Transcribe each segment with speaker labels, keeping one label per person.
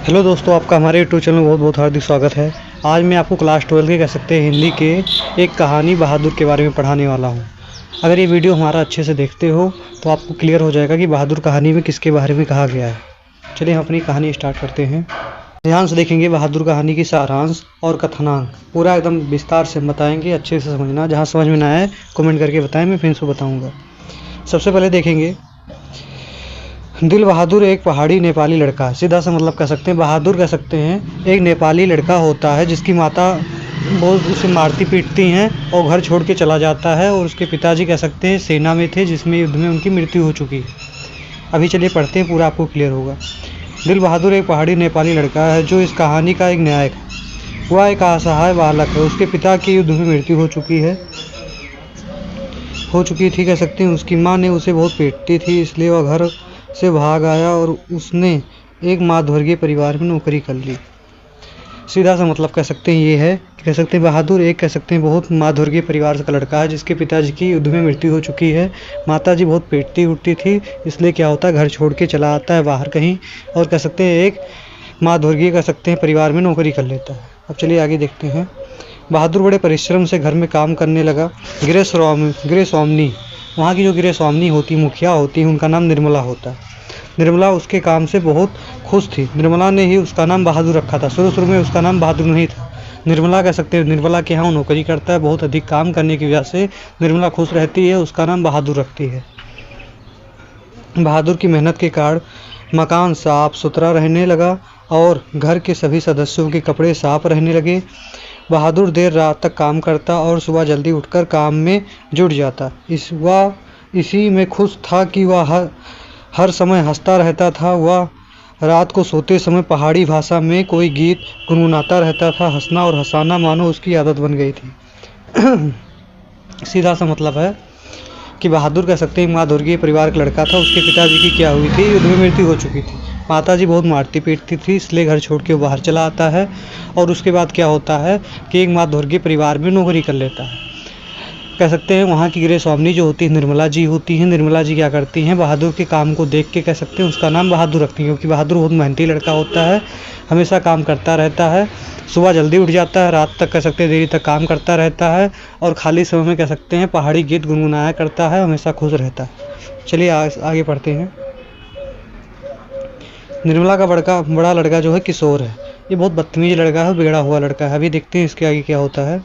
Speaker 1: Hello दोस्तों, आपका हमारे यूट्यूब चैनल में बहुत बहुत हार्दिक स्वागत है। आज मैं आपको क्लास 12 के कह सकते हैं हिंदी के एक कहानी बहादुर के बारे में पढ़ाने वाला हूं। अगर ये वीडियो हमारा अच्छे से देखते हो तो आपको क्लियर हो जाएगा कि बहादुर कहानी में किसके बारे में कहा गया है। चलिए हम अपनी कहानी स्टार्ट करते हैं। ध्यान से देखेंगे बहादुर कहानी की सारांश और कथनांक पूरा एकदम विस्तार से बताएंगे। अच्छे से समझना, जहाँ समझ में ना आए कमेंट करके बताएं, मैं फिर से बताऊँगा। सबसे पहले देखेंगे, दिल बहादुर एक पहाड़ी नेपाली लड़का है। सीधा सा मतलब कह सकते हैं बहादुर कह सकते हैं एक नेपाली लड़का होता है जिसकी माता बहुत उसे मारती पीटती हैं और घर छोड़ के चला जाता है। और उसके पिताजी कह सकते हैं सेना में थे, जिसमें युद्ध में उनकी मृत्यु हो चुकी है। अभी चलिए पढ़ते हैं, पूरा आपको क्लियर होगा। दिल बहादुर एक पहाड़ी नेपाली लड़का है जो इस कहानी का एक नायक है। वह एक असहाय बालक है। उसके पिता की युद्ध में मृत्यु हो चुकी थी कह सकते हैं। उसकी माँ ने उसे बहुत पीटती थी, इसलिए वह घर से भाग आया और उसने एक मध्यवर्गीय परिवार में नौकरी कर ली। सीधा सा मतलब कह सकते हैं ये है, कह सकते हैं बहादुर एक कह सकते हैं बहुत मध्यवर्गीय परिवार का लड़का है जिसके पिताजी की युद्ध में मृत्यु हो चुकी है। माताजी बहुत पीटती उठती थी, इसलिए क्या होता है घर छोड़ के चला आता है बाहर कहीं, और कह सकते हैं एक मध्यवर्गीय कह सकते हैं परिवार में नौकरी कर लेता है। अब चलिए आगे देखते हैं। बहादुर बड़े परिश्रम से घर में काम करने लगा। गृह स्वामिनी, वहाँ की जो गृह स्वामिनी होती, मुखिया होती, उनका नाम निर्मला होता है। निर्मला उसके काम से बहुत खुश थी। निर्मला ने ही उसका नाम बहादुर रखा था। शुरू में उसका नाम बहादुर नहीं था। निर्मला कह सकते हैं निर्मला के यहाँ नौकरी करता है, बहुत अधिक काम करने की वजह से निर्मला खुश रहती है, उसका नाम बहादुर रखती है। बहादुर की मेहनत के कारण मकान साफ सुथरा रहने लगा और घर के सभी सदस्यों के कपड़े साफ रहने लगे। बहादुर देर रात तक काम करता और सुबह जल्दी उठकर काम में जुट जाता। इसी में खुश था कि वह हर समय हंसता रहता था। वह रात को सोते समय पहाड़ी भाषा में कोई गीत गुनगुनाता रहता था। हंसना और हंसाना मानो उसकी आदत बन गई थी। सीधा सा मतलब है कि बहादुर कह सकते हैं मध्यवर्गीय परिवार का लड़का था। उसके पिताजी की क्या हुई थी, युद्ध में मृत्यु हो चुकी थी। माताजी बहुत मारती पीटती थी, इसलिए घर छोड़ के बाहर चला आता है। और उसके बाद क्या होता है कि एक मध्यवर्गीय परिवार में नौकरी कर लेता है। कह सकते हैं वहाँ की गृह स्वामिनी जो होती है निर्मला जी होती हैं। निर्मला जी क्या करती हैं, बहादुर के काम को देख के कह सकते हैं उसका नाम बहादुर रखती हैं, क्योंकि बहादुर बहुत मेहनती लड़का होता है, हमेशा काम करता रहता है। सुबह जल्दी उठ जाता है, रात तक कह सकते हैं देरी तक काम करता रहता है, और खाली समय में कह सकते हैं पहाड़ी गीत गुनगुनाया करता है, हमेशा खुश रहता है। चलिए आगे पढ़ते हैं। निर्मला का बड़ा लड़का जो है किशोर है। ये बहुत बदतमीज लड़का है, बिगड़ा हुआ लड़का है। अभी देखते हैं इसके आगे क्या होता है।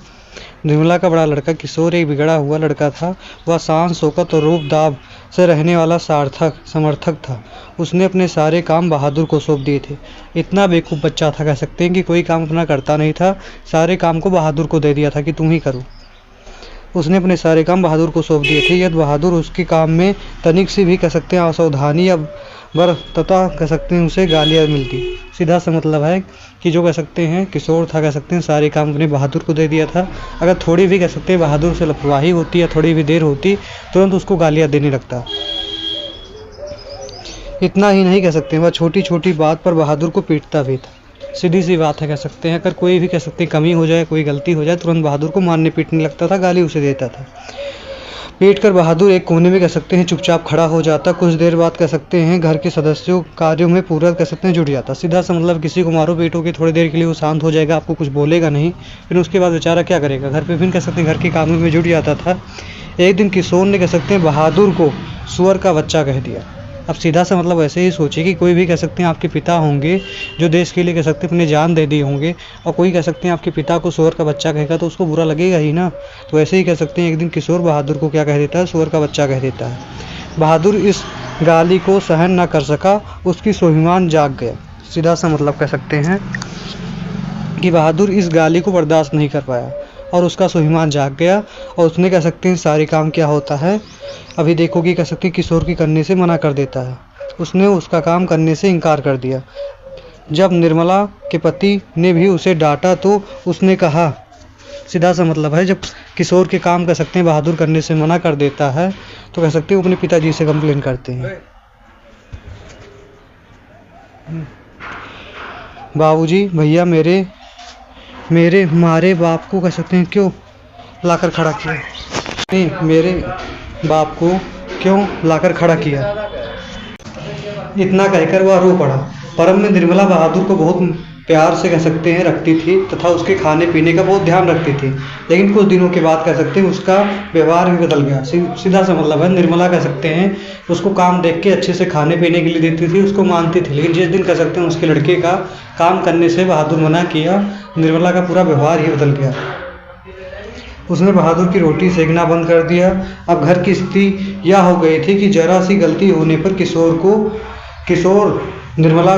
Speaker 1: निर्मला का बड़ा लड़का किशोर एक बिगड़ा हुआ लड़का था। वह शान शौकत और रूप दाब से रहने वाला समर्थक था। उसने अपने सारे काम बहादुर को सौंप दिए थे। इतना बेवकूफ़ बच्चा था कह सकते हैं कि कोई काम अपना करता नहीं था, सारे काम को बहादुर को दे दिया था कि तुम ही करो। उसने अपने सारे काम बहादुर को सौंप दिए थे। यदि बहादुर उसके काम में तनिक सी भी कह सकते हैं असावधानी या बरतता कह सकते हैं उसे गालियाँ मिलती। सीधा सा मतलब है कि जो कह सकते हैं किशोर था कह सकते हैं सारे काम अपने बहादुर को दे दिया था। अगर थोड़ी भी कह सकते हैं बहादुर से लापरवाही होती या थोड़ी भी देर होती, तुरंत उसको गालियाँ देने लगता। इतना ही नहीं कह सकते, वह छोटी छोटी बात पर बहादुर को पीटता भी था। सीधी सी बात है कह सकते हैं, अगर कोई भी कह सकते हैं कमी हो जाए, कोई गलती हो जाए, तुरंत बहादुर को मारने पीटने लगता था, गाली उसे देता था। पीट कर बहादुर एक कोने में कह सकते हैं चुपचाप खड़ा हो जाता। कुछ देर बाद कह सकते हैं घर के सदस्यों कार्यों में पूरा कह सकते हैं जुट जाता। सीधा सा मतलब किसी को मारो पीटो के थोड़ी देर के लिए वो शांत हो जाएगा, आपको कुछ बोलेगा नहीं, फिर उसके बाद बेचारा क्या करेगा, घर पे फिर कह सकते हैं घर के कामों में जुट जाता था। एक दिन किशोर ने कह सकते हैं बहादुर को सुअर का बच्चा कह दिया। अब सीधा सा मतलब ऐसे ही सोचिए कि कोई भी कह सकते हैं आपके पिता होंगे जो देश के लिए कह सकते हैं अपने जान दे दिए होंगे, और कोई कह सकते हैं आपके पिता को सुअर का बच्चा कहेगा तो उसको बुरा लगेगा ही ना। तो ऐसे ही कह सकते हैं एक दिन किशोर बहादुर को क्या कह देता है, सुअर का बच्चा कह देता है। बहादुर इस गाली को सहन न कर सका, उसकी स्वाभिमान जाग गया। सीधा सा मतलब कह सकते हैं कि बहादुर इस गाली को बर्दाश्त नहीं कर पाया और उसका स्वाभिमान जाग गया, और उसने कह सकते हैं सारे काम क्या होता है अभी देखो कि कह सकते हैं किशोर की करने से मना कर देता है। उसने उसका काम करने से इनकार कर दिया। जब निर्मला के पति ने भी उसे डांटा तो उसने कहा, सीधा सा मतलब है जब किशोर के काम कह सकते हैं बहादुर करने से मना कर देता है तो कह सकते हैं अपने पिताजी से कंप्लेन करते हैं। बाबूजी भैया मेरे मारे बाप को कह सकते हैं क्यों लाकर खड़ा किया, मेरे बाप को क्यों लाकर खड़ा किया। इतना कहकर वह रो पड़ा। परम में निर्मला बहादुर को बहुत प्यार से कह सकते हैं रखती थी तथा उसके खाने पीने का बहुत ध्यान रखती थी। लेकिन कुछ दिनों के बाद कह सकते हैं उसका व्यवहार भी बदल गया। सीधा सा मतलब है, निर्मला कह सकते हैं उसको काम देख के अच्छे से खाने पीने के लिए देती थी, उसको मानती थी। लेकिन जिस दिन कह सकते हैं उसके लड़के का काम करने से बहादुर मना किया, निर्मला का पूरा व्यवहार ही बदल गया। उसने बहादुर की रोटी सेकना बंद कर दिया। अब घर की स्थिति यह हो गई थी कि जरा सी गलती होने पर किशोर निर्मला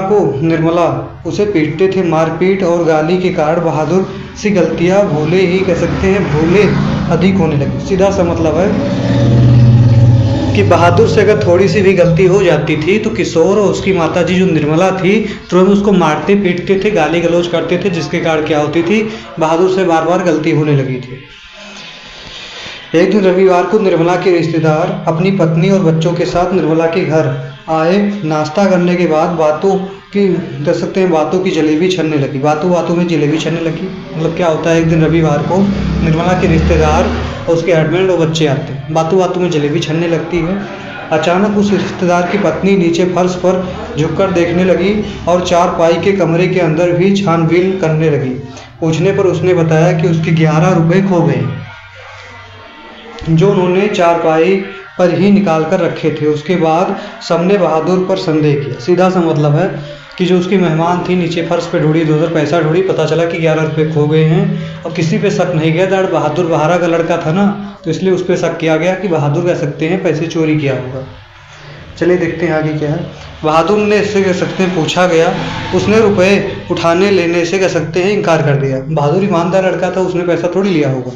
Speaker 1: उसे पीटते थे। मारपीट और गाली के कारण बहादुर सी गलतियां भूले अधिक होने लगी। सीधा सा मतलब है कि बहादुर से अगर थोड़ी सी भी गलती हो जाती थी तो किशोर और उसकी माताजी जो निर्मला थी तुरंत उसको मारते पीटते थे, गाली गलौज करते थे, जिसके कारण क्या होती थी, बहादुर से बार बार गलती होने लगी थी। एक दिन रविवार को निर्मला के रिश्तेदार अपनी पत्नी और बच्चों के साथ निर्मला के घर आए। नाश्ता करने के बाद बातों की जलेबी छनने लगी। बातों में जलेबी छनने लगी मतलब क्या होता है, एक दिन रविवार को निर्मला के रिश्तेदार और उसके हस्बैंड और बच्चे आते हैं। बातों में जलेबी छनने लगती है। अचानक उस रिश्तेदार की पत्नी नीचे फर्श पर झुककर देखने लगी और चारपाई के कमरे के अंदर भी छानबीन करने लगी। पूछने पर उसने बताया कि उसके 11 रुपये खो गए, जो उन्होंने चारपाई पर ही निकाल कर रखे थे। उसके बाद सबने बहादुर पर संदेह किया। सीधा सा मतलब है कि जो उसकी मेहमान थी नीचे फर्श पे ढूंढी, इधर पैसा ढूंढी, पता चला कि 11 रुपये खो गए हैं। और किसी पे शक नहीं गया, दर बहादुर बहारा का लड़का था ना, तो इसलिए उस पर शक किया गया कि बहादुर कह सकते हैं पैसे चोरी किया होगा। चलिए देखते हैं आगे क्या है। बहादुर ने इससे कह सकते हैं पूछा गया, उसने रुपए उठाने लेने से कह सकते हैं इनकार कर दिया। बहादुर ईमानदार लड़का था, उसने पैसा थोड़ी लिया होगा।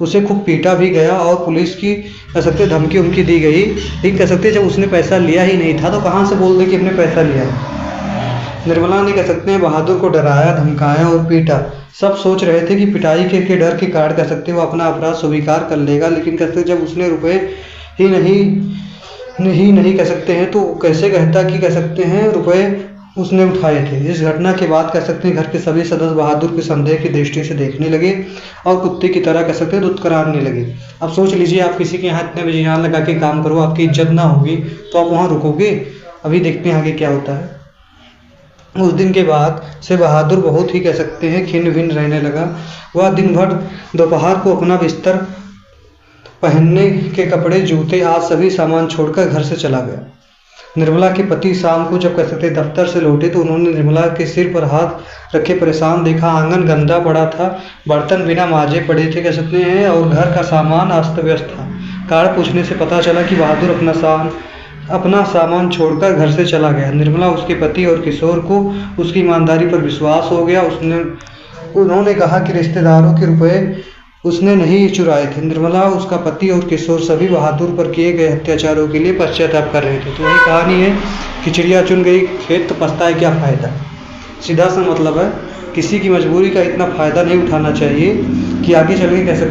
Speaker 1: उसे खूब पीटा भी गया और पुलिस की कह सकते हैं धमकी उमकी दी गई। लेकिन कह सकते हैं जब उसने पैसा लिया ही नहीं था तो कहाँ से बोल दे कि हमने पैसा लिया है। निर्मला ने कह सकते हैं बहादुर को डराया, धमकाया और पीटा। सब सोच रहे थे कि पिटाई के डर के कारण कह सकते हैं वो अपना अपराध स्वीकार कर लेगा। लेकिन कह सकते हैं जब उसने रुपए ही नहीं कह सकते हैं तो कैसे कहता कि कह सकते हैं रुपए उसने उठाए थे। इस घटना के बाद कह सकते हैं घर के सभी सदस्य बहादुर के संदेह की दृष्टि से देखने लगे और कुत्ते की तरह कह सकते हैं दुत्कराने लगे। अब सोच लीजिए, आप किसी के यहाँ इतने बजे यहाँ लगा के काम करो, आपकी इज्जत ना होगी तो आप वहाँ रुकोगे? अभी देखते हैं आगे क्या होता है। उस दिन के बाद से बहादुर बहुत ही कह सकते हैं खिन्न भिन्न रहने लगा। वह दिन भर दोपहर को अपना बिस्तर, पहनने के कपड़े, जूते आदि सभी सामान छोड़कर घर से चला गया। निर्मला के पति शाम को जब कह सकते दफ्तर से लौटे तो उन्होंने निर्मला के सिर पर हाथ रखे परेशान देखा। आंगन गंदा पड़ा था, बर्तन बिना माजे पड़े थे कह सकते हैं और घर का सामान अस्त व्यस्त था। कारण पूछने से पता चला कि बहादुर अपना सामान छोड़कर घर से चला गया। निर्मला, उसके पति और किशोर को उसकी ईमानदारी पर विश्वास हो गया। उन्होंने कहा कि रिश्तेदारों के रुपए उसने नहीं चुराए थे। निर्मला, उसका पति और किशोर सभी बहादुर पर किए गए अत्याचारों के लिए पश्चाताप कर रहे थे। तो वही कहानी है कि चिड़िया चुन गई खेत तो पछताए क्या फ़ायदा। सीधा सा मतलब है किसी की मजबूरी का इतना फ़ायदा नहीं उठाना चाहिए कि आगे चल के कैसे